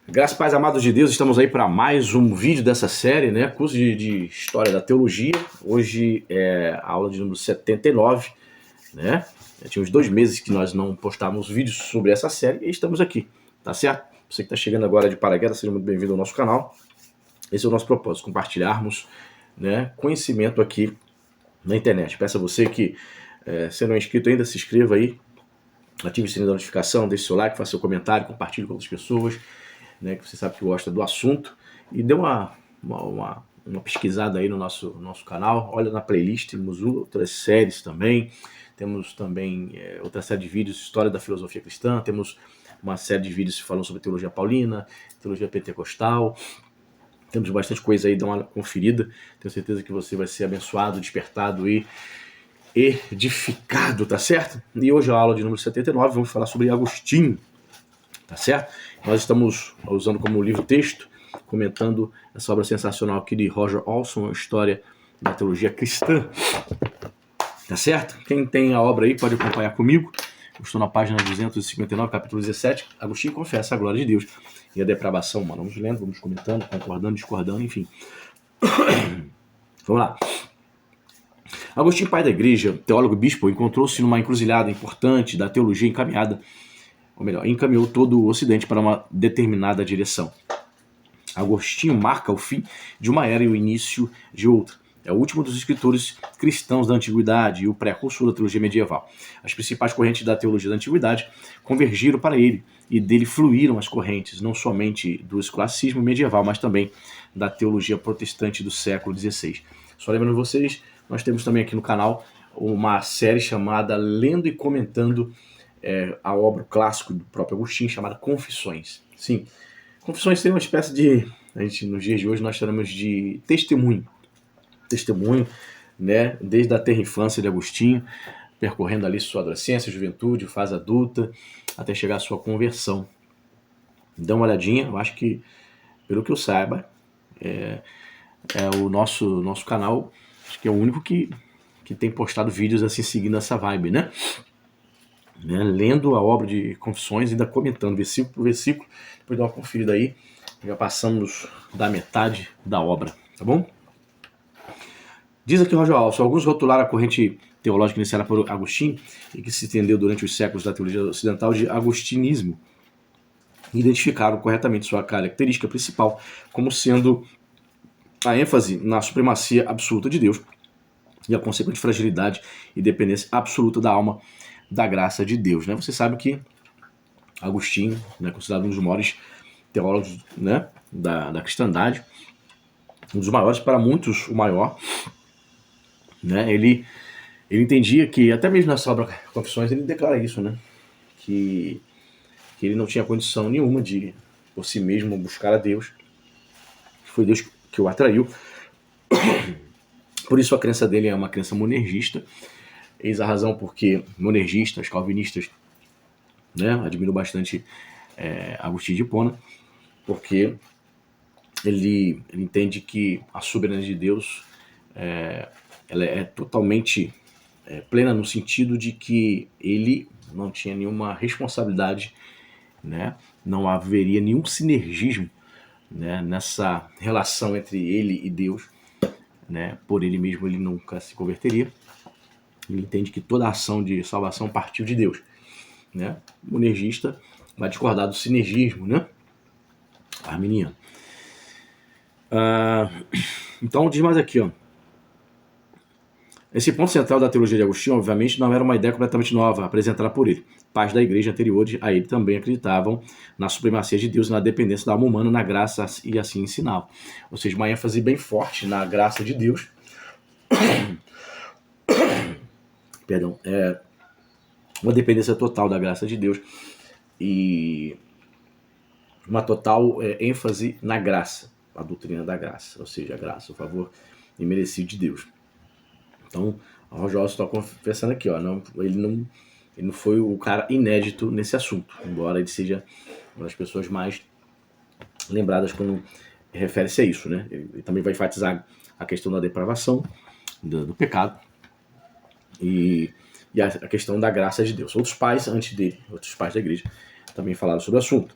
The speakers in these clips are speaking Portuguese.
Graças, pais amados de Deus, estamos aí para mais um vídeo dessa série, né? Curso de História da Teologia. Hoje é a aula de número 79, né? Já tinha uns 2 meses que nós não postávamos vídeos sobre essa série e estamos aqui, tá certo? Você que está chegando agora de paraquedas, seja muito bem-vindo ao nosso canal. Esse é o nosso propósito, compartilharmos, né, conhecimento aqui na internet. Peço a você que, se não é inscrito ainda, se inscreva aí, ative o sininho da notificação, deixe seu like, faça seu comentário, compartilhe com outras pessoas, né, que você sabe que gosta do assunto, e dê uma pesquisada aí no nosso canal. Olha na playlist, temos outras séries também. Temos também outra série de vídeos, História da Filosofia Cristã. Temos uma série de vídeos falando sobre teologia paulina, teologia pentecostal. Temos bastante coisa aí, dá uma conferida. Tenho certeza que você vai ser abençoado, despertado e edificado, tá certo? E hoje a aula de número 79, vamos falar sobre Agostinho, tá certo? Nós estamos usando como livro-texto, comentando essa obra sensacional aqui de Roger Olson, a História da Teologia Cristã, tá certo? Quem tem a obra aí pode acompanhar comigo. Eu estou na página 259, capítulo 17. Agostinho confessa a glória de Deus e a depravação humana. Vamos lendo, vamos comentando, concordando, discordando, enfim. Vamos lá. Agostinho, pai da igreja, teólogo e bispo, encontrou-se numa encruzilhada importante da teologia encaminhada, ou melhor, encaminhou todo o Ocidente para uma determinada direção. Agostinho marca o fim de uma era e o início de outra. É o último dos escritores cristãos da antiguidade e o precursor da teologia medieval. As principais correntes da teologia da antiguidade convergiram para ele, e dele fluíram as correntes, não somente do escolasticismo medieval, mas também da teologia protestante do século XVI. Só lembrando vocês, nós temos também aqui no canal uma série chamada Lendo e Comentando a obra clássica do próprio Agostinho, chamada Confissões. Sim, Confissões tem uma espécie de, a gente nos dias de hoje nós chamamos de testemunho, né, desde a terra infância de Agostinho, percorrendo ali sua adolescência, juventude, fase adulta, até chegar à sua conversão. Dá uma olhadinha, eu acho que, pelo que eu saiba, o nosso canal, acho que é o único que tem postado vídeos assim, seguindo essa vibe, né? Lendo a obra de Confissões e ainda comentando versículo por versículo. Depois dá uma conferida aí, já passamos da metade da obra, tá bom? Diz aqui Roger Olson: alguns rotularam a corrente teológica iniciada por Agostinho e que se estendeu durante os séculos da teologia ocidental de agostinismo, e identificaram corretamente sua característica principal como sendo a ênfase na supremacia absoluta de Deus e a consequente fragilidade e dependência absoluta da alma da graça de Deus, né? Você sabe que Agostinho, né, considerado um dos maiores teólogos, né, da cristandade, um dos maiores, para muitos o maior, né? Ele entendia que, até mesmo nessa obra Confissões, ele declara isso, né? Que ele não tinha condição nenhuma de, por si mesmo, buscar a Deus. Foi Deus que o atraiu. Por isso a crença dele é uma crença monergista. Eis a razão porque monergistas, calvinistas, né, admiro bastante Agostinho de Hipona, porque ele entende que a soberania de Deus ela é totalmente plena no sentido de que ele não tinha nenhuma responsabilidade, né, não haveria nenhum sinergismo, né, nessa relação entre ele e Deus, né, por ele mesmo ele nunca se converteria. Ele entende que toda a ação de salvação partiu de Deus, né? O monergista vai discordar do sinergismo, né, arminiano. Então diz mais aqui, ó. Esse ponto central da teologia de Agostinho, obviamente, não era uma ideia completamente nova apresentada por ele. Pais da igreja anteriores a ele também acreditavam na supremacia de Deus e na dependência da alma humana na graça, e assim ensinavam. Ou seja, uma ênfase bem forte na graça de Deus. Perdão, uma dependência total da graça de Deus e uma total ênfase na graça, a doutrina da graça, ou seja, a graça, o favor imerecido de Deus. Então, o Roger Olson está confessando aqui, ó, ele não foi o cara inédito nesse assunto, embora ele seja uma das pessoas mais lembradas quando refere-se a isso, né? Ele também vai enfatizar a questão da depravação, do pecado e a questão da graça de Deus. Outros pais antes dele, outros pais da igreja, também falaram sobre o assunto.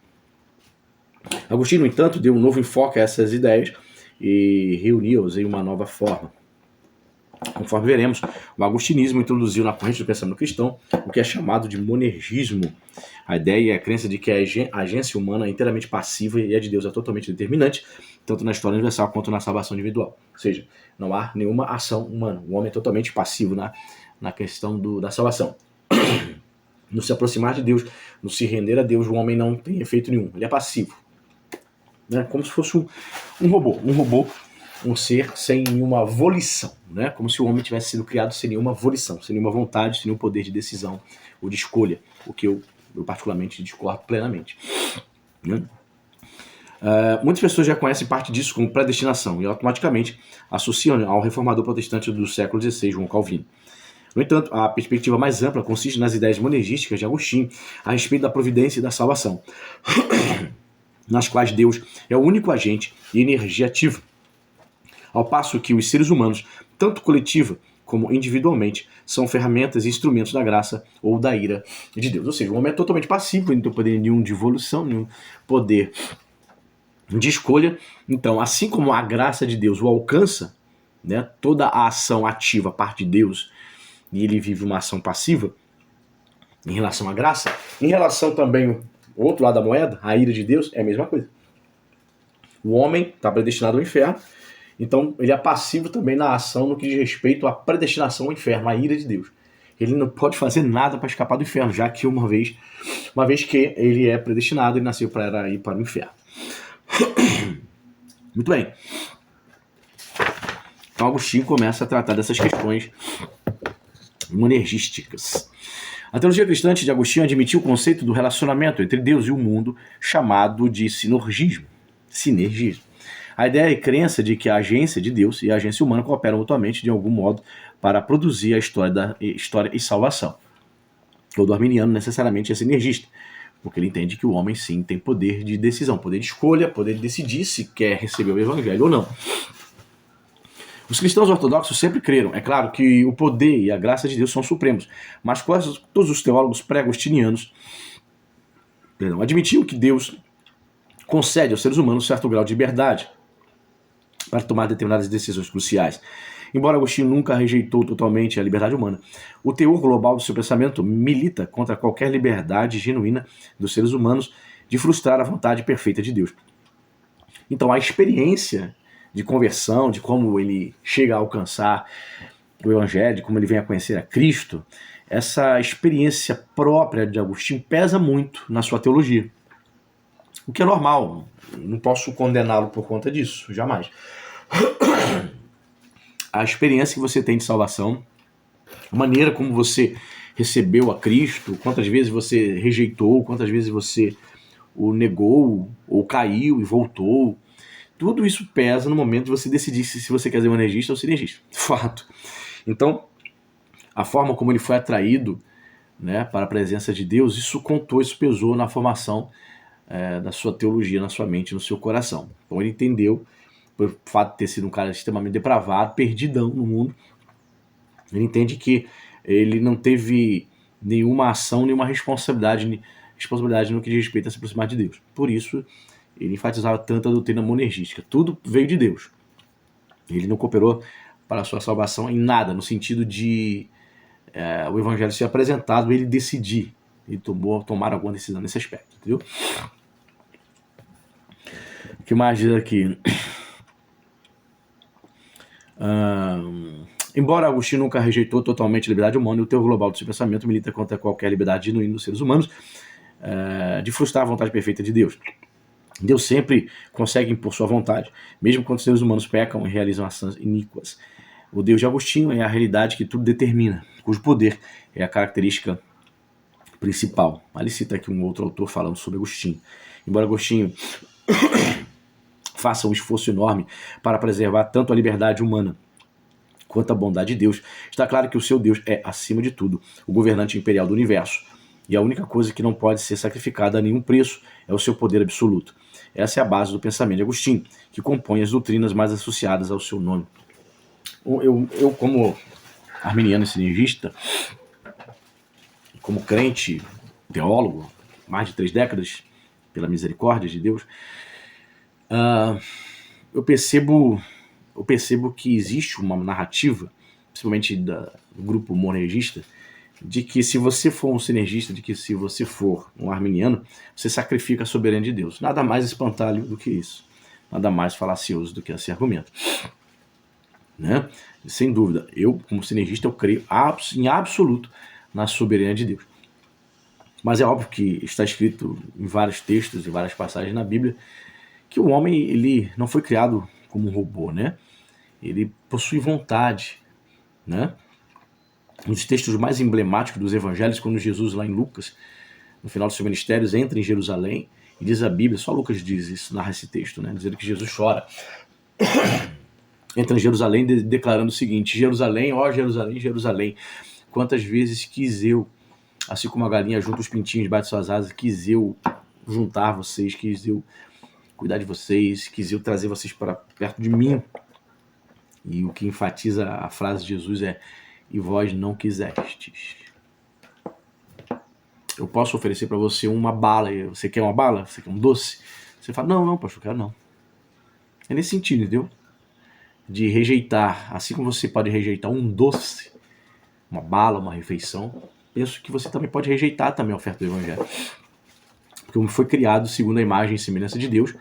Agostinho, no entanto, deu um novo enfoque a essas ideias e reuniu-as em uma nova forma. Conforme veremos, o agostinismo introduziu na corrente do pensamento cristão o que é chamado de monergismo. A ideia é a crença de que a agência humana é inteiramente passiva e a de Deus é totalmente determinante, tanto na história universal quanto na salvação individual. Ou seja, não há nenhuma ação humana. O homem é totalmente passivo na questão da salvação. No se aproximar de Deus, no se render a Deus, o homem não tem efeito nenhum. Ele é passivo. Né? Como se fosse um robô. Um ser sem nenhuma volição, né? Como se o homem tivesse sido criado sem nenhuma volição, sem nenhuma vontade, sem nenhum poder de decisão ou de escolha, o que eu particularmente discordo plenamente. Né? Muitas pessoas já conhecem parte disso como predestinação e automaticamente associam ao reformador protestante do século XVI, João Calvino. No entanto, a perspectiva mais ampla consiste nas ideias monergísticas de Agostinho a respeito da providência e da salvação, nas quais Deus é o único agente e energia ativa, ao passo que os seres humanos, tanto coletiva como individualmente, são ferramentas e instrumentos da graça ou da ira de Deus. Ou seja, o homem é totalmente passivo, ele não tem poder nenhum de evolução, nenhum poder de escolha. Então, assim como a graça de Deus o alcança, né, toda a ação ativa parte de Deus, e ele vive uma ação passiva em relação à graça, em relação também ao outro lado da moeda, a ira de Deus, é a mesma coisa. O homem está predestinado ao inferno, então ele é passivo também na ação no que diz respeito à predestinação ao inferno, à ira de Deus. Ele não pode fazer nada para escapar do inferno, já que uma vez que ele é predestinado, ele nasceu para ir para o inferno. Muito bem. Então Agostinho começa a tratar dessas questões monergísticas. A teologia cristã de Agostinho admitiu o conceito do relacionamento entre Deus e o mundo, chamado de sinergismo. A ideia e crença de que a agência de Deus e a agência humana cooperam mutuamente de algum modo para produzir a história e salvação. Todo arminiano necessariamente é sinergista, porque ele entende que o homem sim tem poder de decisão, poder de escolha, poder de decidir se quer receber o evangelho ou não. Os cristãos ortodoxos sempre creram, é claro, que o poder e a graça de Deus são supremos, mas quase todos os teólogos pré-agostinianos admitiam que Deus concede aos seres humanos certo grau de liberdade para tomar determinadas decisões cruciais. Embora Agostinho nunca rejeitou totalmente a liberdade humana, o teor global do seu pensamento milita contra qualquer liberdade genuína dos seres humanos de frustrar a vontade perfeita de Deus. Então a experiência de conversão, de como ele chega a alcançar o evangelho, de como ele vem a conhecer a Cristo, essa experiência própria de Agostinho pesa muito na sua teologia. O que é normal, não posso condená-lo por conta disso, jamais. A experiência que você tem de salvação, a maneira como você recebeu a Cristo, quantas vezes você rejeitou, quantas vezes você o negou, ou caiu e voltou, tudo isso pesa no momento de você decidir se você quer ser monergista ou sinergista. Fato. Então, a forma como ele foi atraído, né, para a presença de Deus, isso contou, isso pesou na formação da sua teologia, na sua mente, no seu coração. Então ele entendeu, por fato de ter sido um cara extremamente depravado, perdidão no mundo, ele entende que ele não teve nenhuma ação, nenhuma responsabilidade no que diz respeito a se aproximar de Deus. Por isso, ele enfatizava tanto a doutrina monergística. Tudo veio de Deus. Ele não cooperou para a sua salvação em nada, no sentido de o evangelho ser apresentado, ele decidir, ele tomar alguma decisão nesse aspecto, entendeu? O que mais diz aqui? Embora Agostinho nunca rejeitou totalmente a liberdade humana, o teor global do seu pensamento milita contra qualquer liberdade genuína dos seres humanos de frustrar a vontade perfeita de Deus. Deus sempre consegue impor sua vontade, mesmo quando os seres humanos pecam e realizam ações iníquas. O Deus de Agostinho é a realidade que tudo determina, cujo poder é a característica principal. Ali cita aqui um outro autor falando sobre Agostinho. Embora Agostinho faça um esforço enorme para preservar tanto a liberdade humana quanto a bondade de Deus, está claro que o seu Deus é, acima de tudo, o governante imperial do universo. E a única coisa que não pode ser sacrificada a nenhum preço é o seu poder absoluto. Essa é a base do pensamento de Agostinho, que compõe as doutrinas mais associadas ao seu nome. Eu como arminiano e sinergista, como crente, teólogo, mais de 3 décadas, pela misericórdia de Deus, eu percebo que existe uma narrativa, principalmente do grupo monergista, de que se você for um sinergista, de que se você for um arminiano, você sacrifica a soberania de Deus. Nada mais espantalho do que isso. Nada mais falacioso do que esse argumento. Né? Sem dúvida, eu, como sinergista, eu creio em absoluto na soberania de Deus. Mas é óbvio que está escrito em vários textos e várias passagens na Bíblia que o homem, ele não foi criado como um robô, né? Ele possui vontade, né? Um dos textos mais emblemáticos dos evangelhos, quando Jesus, lá em Lucas, no final dos seus ministérios, entra em Jerusalém, e diz a Bíblia, só Lucas diz isso, narra esse texto, né? Dizendo que Jesus chora. Entra em Jerusalém declarando o seguinte: Jerusalém, ó Jerusalém, Jerusalém, quantas vezes quis eu, assim como a galinha junta os pintinhos debaixo de suas asas, quis eu juntar vocês, quis eu cuidar de vocês, quis eu trazer vocês para perto de mim. E o que enfatiza a frase de Jesus é: e vós não quisestes. Eu posso oferecer para você uma bala, e você quer uma bala? Você quer um doce? Você fala: não, pastor, eu quero não. É nesse sentido, entendeu? De rejeitar, assim como você pode rejeitar um doce, uma bala, uma refeição, penso que você também pode rejeitar também a oferta do evangelho. Porque foi criado segundo a imagem e semelhança de Deus,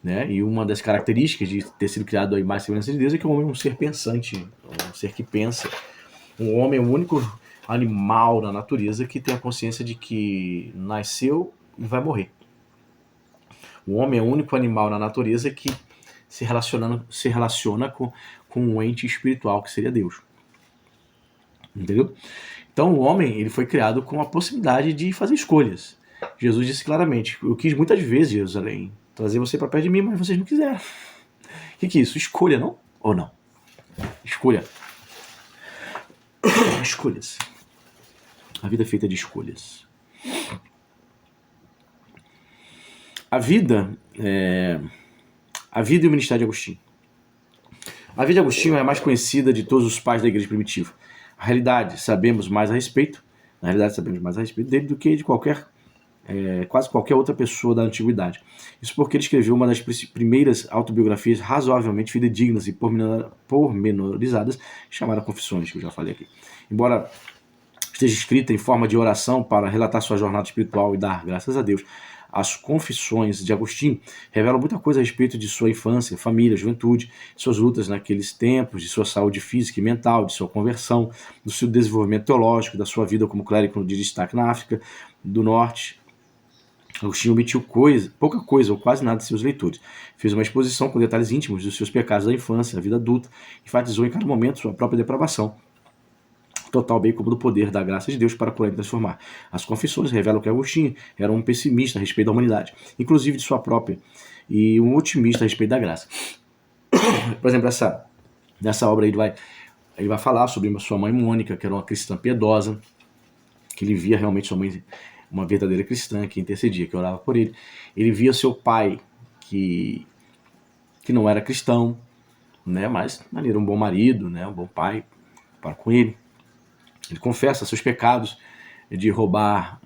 né? E uma das características de ter sido criado a imagem e semelhança de Deus é que o homem é um ser pensante, um ser que pensa. Um homem é o único animal na natureza que tem a consciência de que nasceu e vai morrer. O homem é o único animal na natureza que se relaciona com um ente espiritual, que seria Deus. Entendeu? Então o homem, ele foi criado com a possibilidade de fazer escolhas. Jesus disse claramente: eu quis muitas vezes, Jerusalém, trazer você para perto de mim, mas vocês não quiseram. O que é isso? Escolha, não? Ou não? Escolha. Escolhas. A vida é feita de escolhas. A vida e o ministério de Agostinho. A vida de Agostinho é a mais conhecida de todos os pais da igreja primitiva. Na realidade, sabemos mais a respeito dele do que de quase qualquer outra pessoa da antiguidade. Isso porque ele escreveu uma das primeiras autobiografias razoavelmente fidedignas e pormenorizadas, chamada Confissões, que eu já falei aqui. Embora esteja escrita em forma de oração para relatar sua jornada espiritual e dar graças a Deus, as Confissões de Agostinho revelam muita coisa a respeito de sua infância, família, juventude, suas lutas naqueles tempos, de sua saúde física e mental, de sua conversão, do seu desenvolvimento teológico, da sua vida como clérigo de destaque na África do Norte. Agostinho omitiu pouca coisa ou quase nada de seus leitores. Fez uma exposição com detalhes íntimos dos seus pecados da infância, da vida adulta, enfatizou em cada momento sua própria depravação total, bem como do poder da graça de Deus para curar e transformar. As Confissões revelam que Agostinho era um pessimista a respeito da humanidade, inclusive de sua própria, e um otimista a respeito da graça. Por exemplo, nessa obra ele vai falar sobre sua mãe Mônica, que era uma cristã piedosa, que ele via realmente sua mãe uma verdadeira cristã, que intercedia, que orava por ele. Ele via seu pai, que não era cristão, né, mas ele era um bom marido, né, um bom pai para com ele. Ele confessa seus pecados de roubar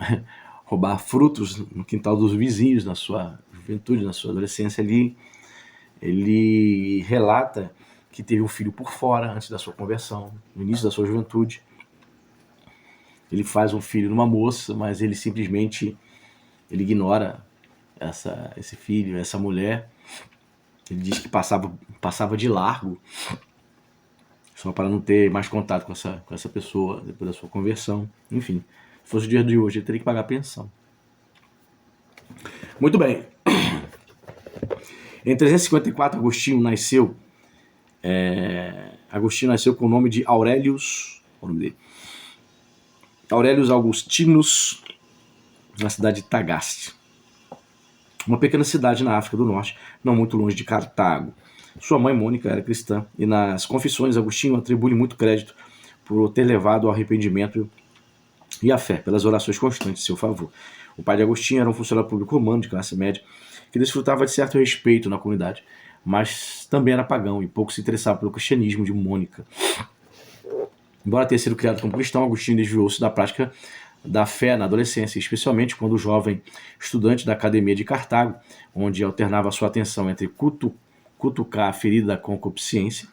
frutos no quintal dos vizinhos na sua juventude, na sua adolescência ali. Ele relata que teve um filho por fora antes da sua conversão, no início da sua juventude. Ele faz um filho numa moça, mas ele simplesmente ignora esse filho, essa mulher. Ele diz que passava de largo, só para não ter mais contato com essa pessoa depois da sua conversão. Enfim, se fosse o dia de hoje, ele teria que pagar a pensão. Muito bem. Em 354, Agostinho nasceu com o nome de Aurelius, o nome dele, Aurelius Augustinus, na cidade de Tagaste, uma pequena cidade na África do Norte, não muito longe de Cartago. Sua mãe, Mônica, era cristã, e nas Confissões, Agostinho atribui muito crédito por ter levado ao arrependimento e à fé, pelas orações constantes em seu favor. O pai de Agostinho era um funcionário público romano de classe média, que desfrutava de certo respeito na comunidade, mas também era pagão e pouco se interessava pelo cristianismo de Mônica. Embora tenha sido criado como cristão, Agostinho desviou-se da prática da fé na adolescência, especialmente quando o jovem estudante da Academia de Cartago, onde alternava sua atenção entre cutucar a ferida da concupiscência,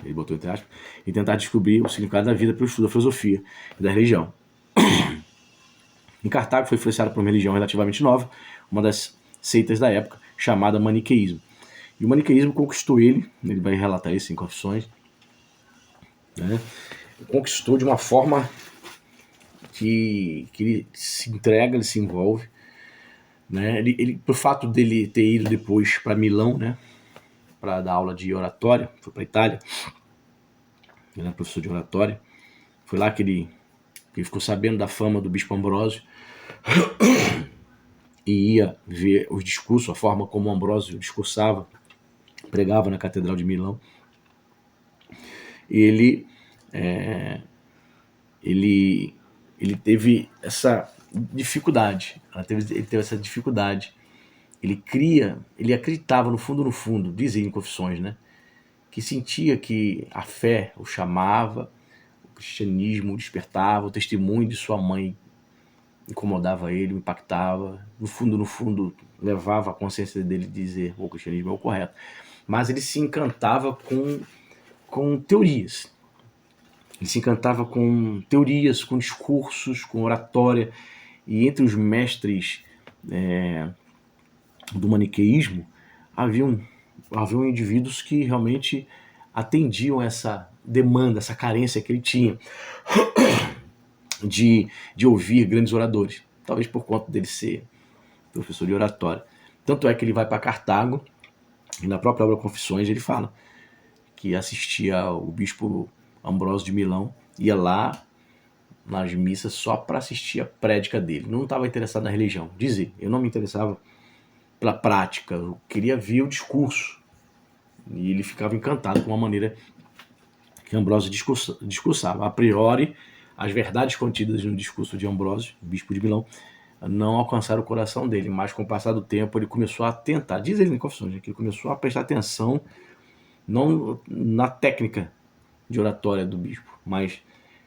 ele botou entre aspas, e tentar descobrir o significado da vida pelo estudo da filosofia e da religião. Em Cartago foi influenciado por uma religião relativamente nova, uma das seitas da época, chamada maniqueísmo. E o maniqueísmo conquistou ele vai relatar isso em Confissões, né? Conquistou de uma forma que ele se entrega, ele se envolve, né? Ele, por fato dele ter ido depois para Milão, né, para dar aula de oratória, foi para Itália, ele era professor de oratória, foi lá que ele ficou sabendo da fama do Bispo Ambrósio e ia ver os discursos, a forma como Ambrósio discursava, pregava na Catedral de Milão. E ele teve essa dificuldade, ele teve essa dificuldade. Ele acreditava no fundo, dizem em Confissões, né, que sentia que a fé o chamava, o cristianismo o despertava, o testemunho de sua mãe incomodava ele, impactava, no fundo, levava a consciência dele de dizer o cristianismo é o correto. Mas ele se encantava com teorias. Ele se encantava com teorias, com discursos, com oratória. E entre os mestres do maniqueísmo, haviam indivíduos que realmente atendiam essa demanda, essa carência que ele tinha de ouvir grandes oradores. Talvez por conta dele ser professor de oratória. Tanto é que ele vai para Cartago, e na própria obra Confissões ele fala que assistia o bispo Ambrósio de Milão, ia lá nas missas só para assistir a prédica dele. Não estava interessado na religião. Dizer, eu não me interessava pela prática, eu queria ver o discurso. E ele ficava encantado com a maneira que Ambrósio discursava. A priori, as verdades contidas no discurso de Ambrósio, bispo de Milão, não alcançaram o coração dele, mas com o passar do tempo ele começou a tentar, diz ele em Confissões, que ele começou a prestar atenção não na técnica de oratória do bispo, mas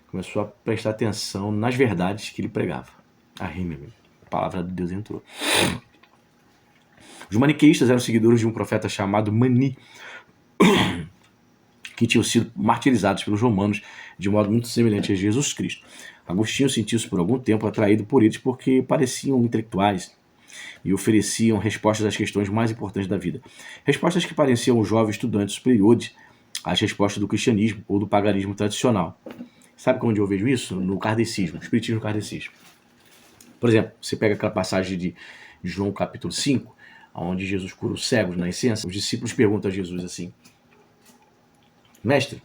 começou a prestar atenção nas verdades que ele pregava. A palavra de Deus entrou. Os maniqueístas eram seguidores de um profeta chamado Mani, que tinham sido martirizados pelos romanos de modo muito semelhante a Jesus Cristo. Agostinho sentiu-se por algum tempo atraído por eles porque pareciam intelectuais e ofereciam respostas às questões mais importantes da vida. Respostas que pareciam aos jovens estudantes superiores às respostas do cristianismo ou do paganismo tradicional. Sabe onde eu vejo isso? No kardecismo, no espiritismo kardecismo. Por exemplo, você pega aquela passagem de João capítulo 5, onde Jesus cura os cegos na essência. Os discípulos perguntam a Jesus assim: Mestre,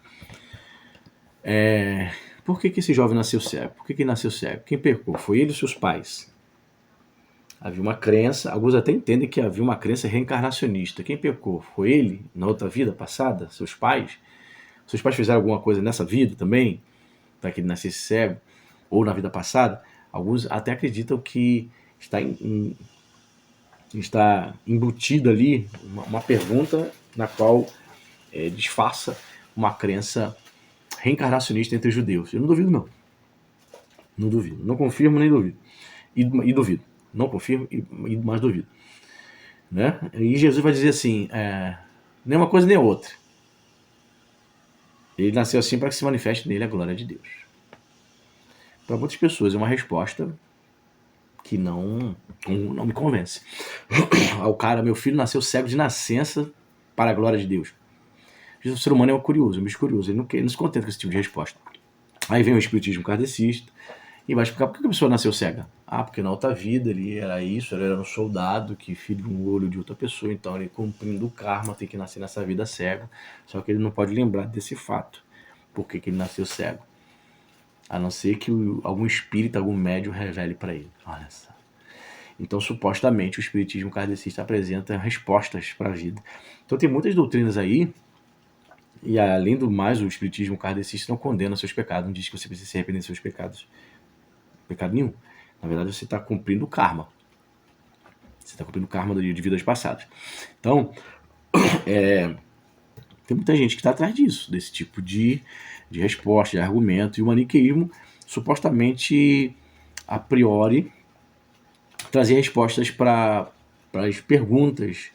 por que esse jovem nasceu cego? Por que ele nasceu cego? Quem pecou? Foi ele ou seus pais? Havia uma crença, alguns até entendem que havia uma crença reencarnacionista. Quem pecou? Foi ele na outra vida passada? Seus pais? Seus pais fizeram alguma coisa nessa vida também, para que ele nascesse cego? Ou na vida passada? Alguns até acreditam que está embutida ali uma pergunta na qual disfarça uma crença reencarnacionista entre os judeus. Eu não duvido, não. Não duvido. Não confirmo nem duvido. E duvido. Não confirmo, mas duvido. Né? E Jesus vai dizer assim, nem uma coisa nem outra. Ele nasceu assim para que se manifeste nele a glória de Deus. Para muitas pessoas é uma resposta que não me convence. O cara, meu filho nasceu cego de nascença para a glória de Deus. O ser humano é um curioso, um bicho curioso. Ele não se contenta com esse tipo de resposta. Aí vem o espiritismo kardecista e vai explicar por que a pessoa nasceu cega. Porque na outra vida ele era isso, ele era um soldado que filho de um olho de outra pessoa, então ele cumprindo o karma tem que nascer nessa vida cego. Só que ele não pode lembrar desse fato. Por que ele nasceu cego? A não ser que algum espírito, algum médium revele para ele. Olha só. Então, supostamente, o espiritismo kardecista apresenta respostas para a vida. Então, tem muitas doutrinas aí, e além do mais, o espiritismo kardecista não condena seus pecados, não diz que você precisa se arrepender dos seus pecados. Pecado nenhum. Na verdade, você está cumprindo o karma. Você está cumprindo o karma de vidas passadas. Então, tem muita gente que está atrás disso, desse tipo de resposta, de argumento, e o maniqueísmo supostamente, a priori, trazia respostas para as perguntas,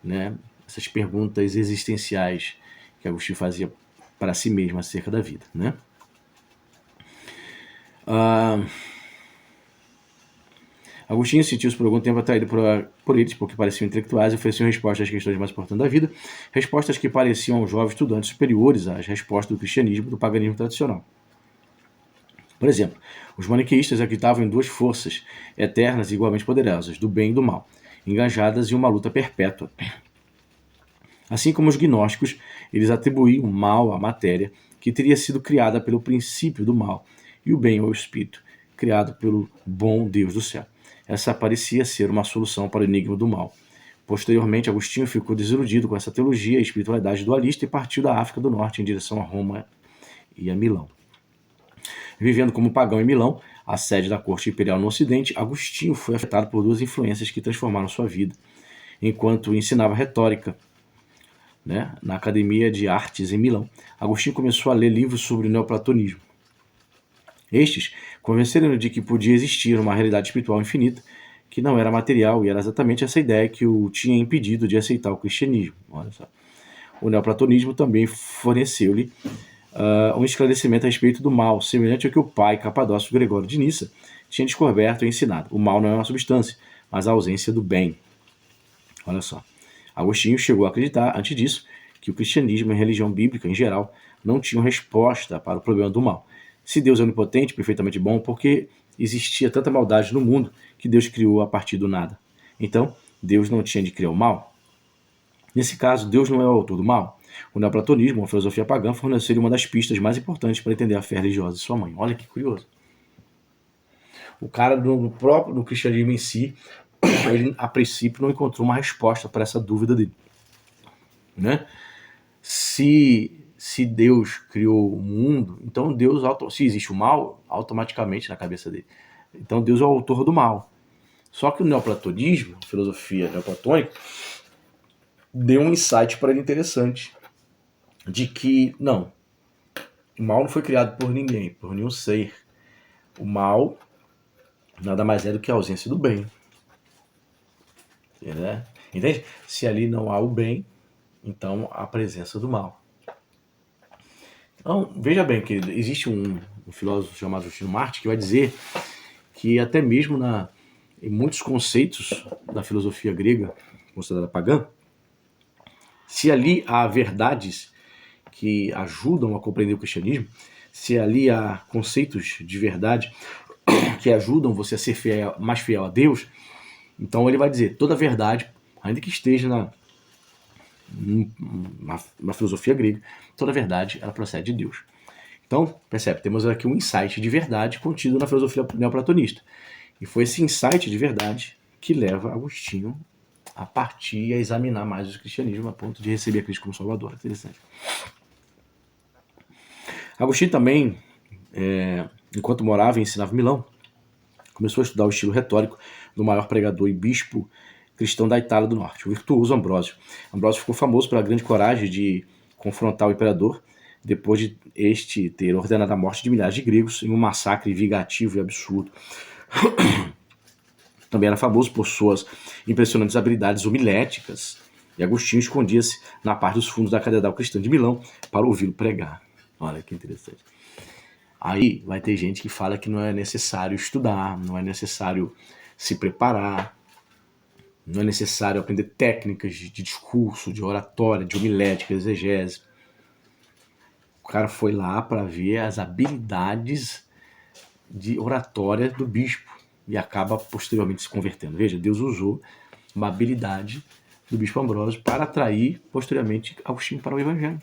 né? Essas perguntas existenciais que Agostinho fazia para si mesmo acerca da vida, né? Agostinho sentiu-se por algum tempo atraído por eles, porque pareciam intelectuais e ofereciam respostas às questões mais importantes da vida, respostas que pareciam aos jovens estudantes superiores às respostas do cristianismo e do paganismo tradicional. Por exemplo, os maniqueístas acreditavam em duas forças eternas e igualmente poderosas, do bem e do mal, engajadas em uma luta perpétua. Assim como os gnósticos, eles atribuíam o mal à matéria, que teria sido criada pelo princípio do mal, e o bem ao espírito, criado pelo bom Deus do céu. Essa parecia ser uma solução para o enigma do mal. Posteriormente, Agostinho ficou desiludido com essa teologia e espiritualidade dualista e partiu da África do Norte em direção a Roma e a Milão. Vivendo como pagão em Milão, a sede da corte imperial no Ocidente, Agostinho foi afetado por duas influências que transformaram sua vida. Enquanto ensinava retórica, né, na Academia de Artes em Milão, Agostinho começou a ler livros sobre o neoplatonismo. Estes convenceram-no de que podia existir uma realidade espiritual infinita, que não era material, e era exatamente essa ideia que o tinha impedido de aceitar o cristianismo. Olha só. O neoplatonismo também forneceu-lhe um esclarecimento a respeito do mal, semelhante ao que o pai Capadócio Gregório de Nissa tinha descoberto e ensinado. O mal não é uma substância, mas a ausência do bem. Olha só. Agostinho chegou a acreditar, antes disso, que o cristianismo e a religião bíblica, em geral, não tinham resposta para o problema do mal. Se Deus é onipotente, perfeitamente bom, porque existia tanta maldade no mundo que Deus criou a partir do nada. Então, Deus não tinha de criar o mal? Nesse caso, Deus não é o autor do mal? O neoplatonismo, uma filosofia pagã, forneceu uma das pistas mais importantes para entender a fé religiosa de sua mãe. Olha que curioso. O cara do cristianismo em si, ele a princípio não encontrou uma resposta para essa dúvida dele, né? Se Deus criou o mundo, então Deus, se existe o mal, automaticamente na cabeça dele, então Deus é o autor do mal. Só que o neoplatonismo, a filosofia neoplatônica, deu um insight para ele interessante, de que não, o mal não foi criado por ninguém, por nenhum ser. O mal nada mais é do que a ausência do bem. Entende? Se ali não há o bem, então há a presença do mal. Então, veja bem, querido, existe um filósofo chamado Justino Marte que vai dizer que até mesmo em muitos conceitos da filosofia grega, considerada pagã, se ali há verdades que ajudam a compreender o cristianismo, se ali há conceitos de verdade que ajudam você a ser mais fiel a Deus, então ele vai dizer, toda verdade, ainda que esteja na filosofia grega, toda verdade ela procede de Deus. Então, percebe, temos aqui um insight de verdade contido na filosofia neoplatonista. E foi esse insight de verdade que leva Agostinho a partir e a examinar mais o cristianismo, a ponto de receber a Cristo como Salvador. Interessante. Agostinho também, enquanto morava e ensinava em Milão, começou a estudar o estilo retórico do maior pregador e bispo cristão da Itália do Norte, o virtuoso Ambrósio. Ambrósio ficou famoso pela grande coragem de confrontar o imperador, depois de este ter ordenado a morte de milhares de gregos em um massacre vingativo e absurdo. Também era famoso por suas impressionantes habilidades homiléticas, e Agostinho escondia-se na parte dos fundos da Catedral Cristã de Milão para ouvi-lo pregar. Olha que interessante. Aí vai ter gente que fala que não é necessário estudar, não é necessário se preparar, não é necessário aprender técnicas de discurso, de oratória, de homilética, de exegese. O cara foi lá para ver as habilidades de oratória do bispo e acaba posteriormente se convertendo. Veja, Deus usou uma habilidade do bispo Ambrósio para atrair posteriormente Agostinho para o evangelho.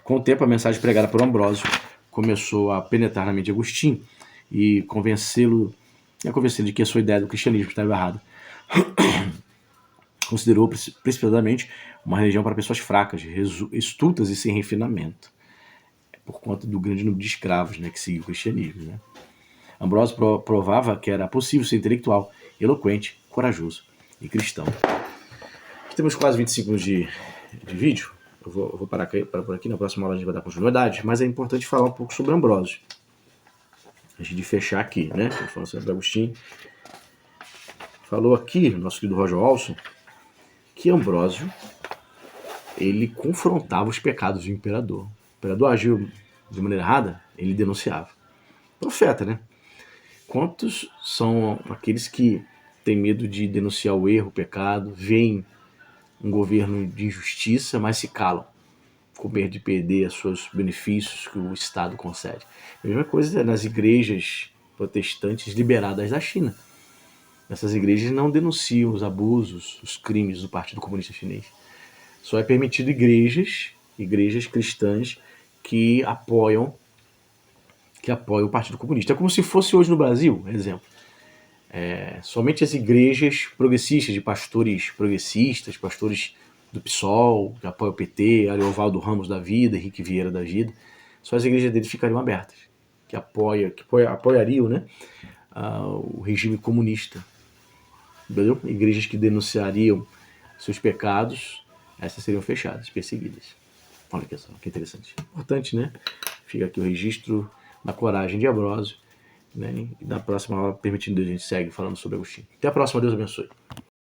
Com o tempo, a mensagem pregada por Ambrósio começou a penetrar na mente de Agostinho e convencê-lo de que a sua ideia do cristianismo estava errada. Considerou precipitadamente uma religião para pessoas fracas, estultas e sem refinamento, por conta do grande número de escravos, né, que seguiam o cristianismo. Né? Ambrósio provava que era possível ser intelectual, eloquente, corajoso e cristão. Aqui temos quase 25 minutos de vídeo. eu vou parar por aqui, na próxima aula a gente vai dar continuidade, mas é importante falar um pouco sobre Ambrósio. Antes de fechar aqui, né? Falando sobre Agostinho. Falou aqui, nosso querido Roger Olson, que Ambrósio, ele confrontava os pecados do imperador. O imperador agiu de maneira errada, ele denunciava. Profeta, né? Quantos são aqueles que têm medo de denunciar o erro, o pecado, veem um governo de injustiça, mas se calam, com medo de perder os seus benefícios que o Estado concede? A mesma coisa nas igrejas protestantes liberadas da China. Essas igrejas não denunciam os abusos, os crimes do Partido Comunista Chinês. Só é permitido igrejas cristãs que apoiam o Partido Comunista. É como se fosse hoje no Brasil, exemplo. Somente as igrejas progressistas, de pastores progressistas, pastores do PSOL, que apoiam o PT, Ariovaldo Ramos da vida, Henrique Vieira da vida, só as igrejas deles ficariam abertas, que apoiariam, né, o regime comunista. Entendeu? Igrejas que denunciariam seus pecados, essas seriam fechadas, perseguidas. Olha que interessante. Importante, né? Fica aqui o registro da coragem de Ambrósio, né? E na próxima aula, permitindo Deus, a gente segue falando sobre Agostinho. Até a próxima, Deus abençoe.